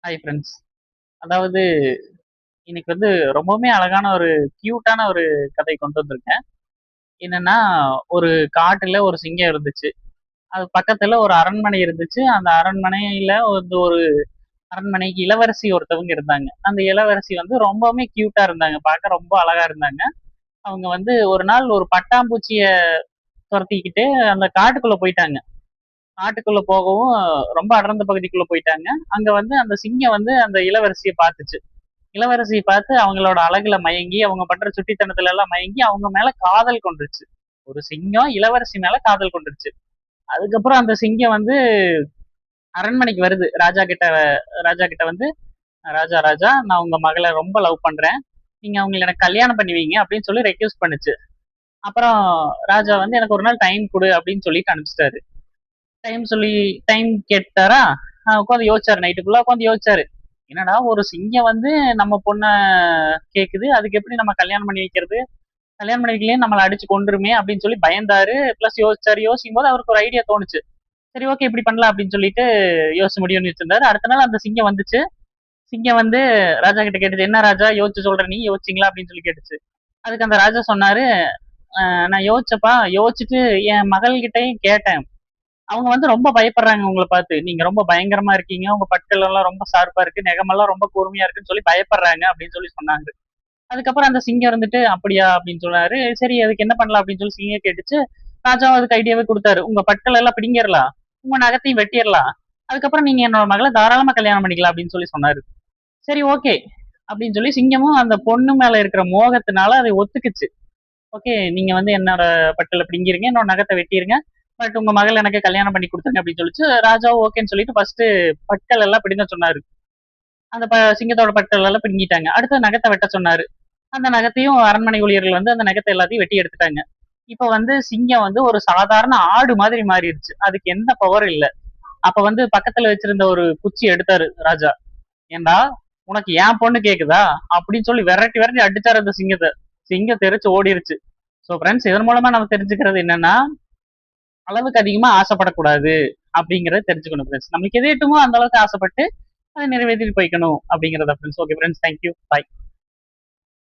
Hi friends. அதாவது இன்னைக்கு ரொம்பவுமே அழகான ஒரு கியூட்டான ஒரு கதை கொண்டு வந்திருக்கேன். என்னன்னா, ஒரு காட்டுல ஒரு சிங்கம் இருந்துச்சு. அது பக்கத்துல ஒரு அரண்மனை இருந்துச்சு. அந்த அரண்மனையில ஒரு அரண்மனைக்கு இளவரசி ஒருத்தவங்க இருந்தாங்க. அந்த இளவரசி ரொம்பவுமே கியூட்டா இருந்தாங்க. பார்க்க ரொம்ப அழகா இருந்தாங்க. அவங்க ஒரு நாள் ஒரு பட்டாம்பூச்சிய துரத்திக்கிட்டு அந்த காட்டுக்குள்ள போயிட்டாங்க. காட்டுக்குள்ள போகவும் ரொம்ப அடர்ந்த பகுதிக்குள்ள போயிட்டாங்க. அங்க அந்த சிங்கம் அந்த இளவரசிய பார்த்துச்சு. இளவரசியை பார்த்து அவங்களோட அழகுல மயங்கி, அவங்க பண்ற சுட்டித்தனத்துல எல்லாம் மயங்கி, அவங்க மேல காதல் கொண்டுருச்சு. ஒரு சிங்கம் இளவரசி மேல காதல் கொண்டுருச்சு. அதுக்கப்புறம் அந்த சிங்கம் அரண்மனைக்கு வருது. ராஜா கிட்ட ராஜா ராஜா நான் உங்க மகளை ரொம்ப லவ் பண்றேன். நீங்க அவங்களை எனக்கு கல்யாணம் பண்ணி வைங்க அப்படின்னு சொல்லி ரெக்வெஸ்ட் பண்ணுச்சு. அப்புறம் ராஜா எனக்கு ஒரு நாள் டைம் கொடு அப்படின்னு சொல்லிட்டு அனுப்பிச்சிட்டாரு. டைம் சொல்லி டைம் கேட்டாரா? உட்காந்து யோசிச்சாரு. நைட்டு ஃபுல்லா உட்காந்து யோசிச்சாரு. என்னடா ஒரு சிங்கம் நம்ம பொண்ண கேக்குது, அதுக்கு எப்படி நம்ம கல்யாணம் பண்ணி வைக்கிறது? கல்யாணம் பண்ணி வைக்கலையே நம்மள அடிச்சு கொன்றுமே அப்படின்னு சொல்லி பயந்தாரு. பிளஸ் யோசிச்சாரு. யோசிக்கும் போது அவருக்கு ஒரு ஐடியா தோணுச்சு. சரி, ஓகே, இப்படி பண்ணலாம் அப்படின்னு சொல்லிட்டு யோசிச்சு முடிவு பண்ணி வச்சிருந்தாரு. அடுத்த நாள் அந்த சிங்கம் வந்துச்சு. சிங்கம் ராஜா கிட்ட கேட்டுச்சு, என்ன ராஜா யோசிச்சு சொல்ற, நீ யோசிச்சிங்களா அப்படின்னு சொல்லி கேட்டுச்சு. அதுக்கு அந்த ராஜா சொன்னாரு, நான் யோசிச்சப்பா, யோசிச்சுட்டு என் மகள் கிட்டயும் கேட்டேன். அவங்க ரொம்ப பயப்படுறாங்க உங்களை பார்த்து. நீங்க ரொம்ப பயங்கரமா இருக்கீங்க, உங்க பற்கள் எல்லாம் ரொம்ப ஷார்ப்பா இருக்கு, நெகமெல்லாம் ரொம்ப கூர்மையா இருக்குன்னு சொல்லி பயப்படுறாங்க அப்படின்னு சொல்லி சொன்னாங்க. அதுக்கப்புறம் அந்த சிங்கம் அப்படியா அப்படின்னு சொன்னாரு. சரி, அதுக்கு என்ன பண்ணலாம் அப்படின்னு சொல்லி சிங்கம் கேட்டுச்சு. ராஜாவும் அதுக்கு ஐடியாவே கொடுத்தாரு. உங்க பற்கள் எல்லாம் பிடிங்கிடலாம், உங்க நகத்தையும் வெட்டிடலாம், அதுக்கப்புறம் நீங்க என்னோட மகளை தாராளமா கல்யாணம் பண்ணிக்கலாம் அப்படின்னு சொல்லி சொன்னாரு. சரி, ஓகே அப்படின்னு சொல்லி சிங்கமும் அந்த பொண்ணு மேல இருக்கிற மோகத்தினால அதை ஒத்துக்குச்சு. ஓகே, நீங்க என்னோட பற்களை பிடிங்கிருங்க, என்னோட நகத்தை வெட்டிருங்க, பட் உங்க மகள் எனக்கு கல்யாணம் பண்ணி கொடுத்துருங்க அப்படின்னு சொல்லிச்சு. ராஜாவும் ஓகேன்னு சொல்லிட்டு ஃபர்ஸ்ட் பற்கள் எல்லாம் பிடுங்க சொன்னாரு. அந்த சிங்கத்தோட பற்கள் எல்லாம் பிடுங்கிட்டாங்க. அடுத்து நகத்தை வெட்ட சொன்னாரு. அந்த நகத்தையும் அரண்மனை ஊழியர்கள் அந்த நகத்தை எல்லாத்தையும் வெட்டி எடுத்துட்டாங்க. இப்ப சிங்கம் ஒரு சாதாரண ஆடு மாதிரி மாறிடுச்சு. அதுக்கு எந்த பவரும் இல்ல. அப்ப பக்கத்துல வச்சிருந்த ஒரு குச்சி எடுத்தாரு ராஜா. ஏண்டா, உனக்கு ஏன் பொண்ணு கேக்குதா அப்படின்னு சொல்லி விரட்டி விரட்டி அடிச்சாரு அந்த சிங்கத்தை. சிங்கம் தெரிச்சு ஓடிருச்சு. சோ ஃப்ரெண்ட்ஸ், இதன் மூலமா நம்ம தெரிஞ்சுக்கிறது என்னன்னா, அளவுக்கு அதிகமா ஆசைப்படக்கூடாது அப்படிங்கறத தெரிஞ்சுக்கணும் ஃப்ரெண்ட்ஸ். நம்மளுக்கு எது எட்டுமோ அந்த அளவுக்கு ஆசைப்பட்டு அதை நிறைவேற்றி போய்க்கணும் அப்படிங்கறத ஃப்ரெண்ட்ஸ். ஓகே ஃப்ரெண்ட்ஸ், தேங்க்யூ, பாய்.